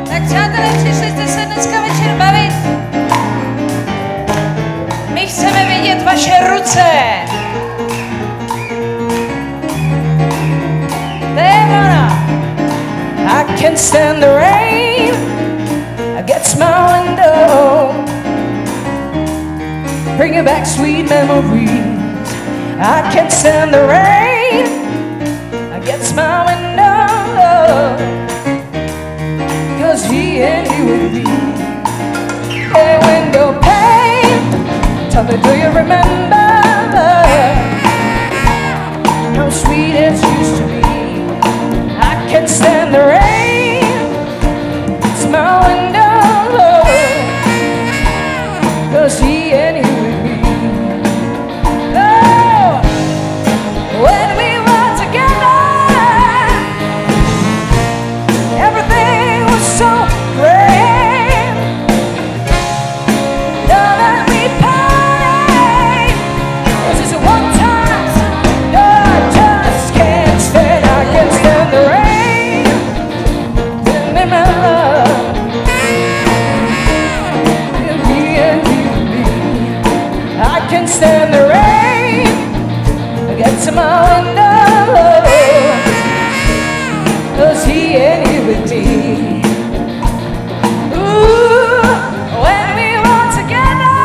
Tak přátelé, přišli jste se dneska večer bavit. My chceme vidět vaše ruce. To je ono. I can stand the rain against my window, bringing back sweet memories. I can stand the rain against my window, 'cause he and you would be. Hey, window pane, tell me, do you remember how sweet it used to be? I can stand the rain, it's my window, 'cause he and you would be. Oh, when we were together, everything was so great. Now that we parted, 'cause it's a one time, I just can't stand. I can stand the rain, give me my love, and me and you. I can stand the rain against my window, 'cause he and you with me. Ooh, when we were together,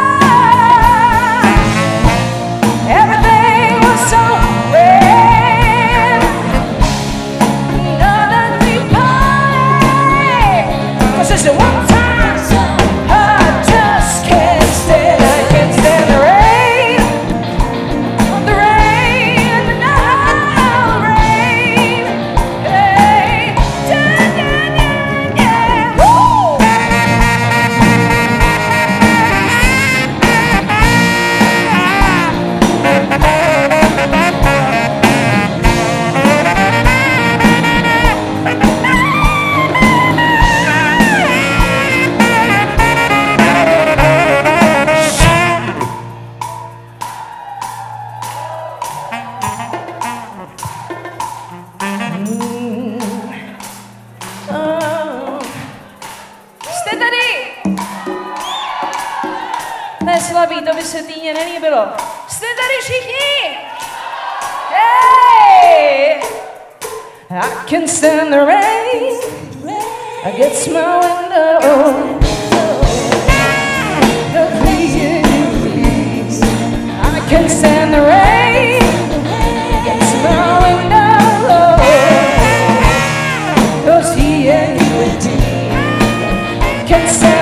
everything was so great. Now that we parted, 'cause it's the one time I just can't stand. I can't stand the rain, the rain, the now rain. Hey, yeah, yeah, yeah, yeah. Woo! Jste tady? To je slabý, to by se týně nelíbilo. Jste tady všichni? Hey! I can stand the rain against my window. I can stand the rain against my window, 'cause he and you and me can stand.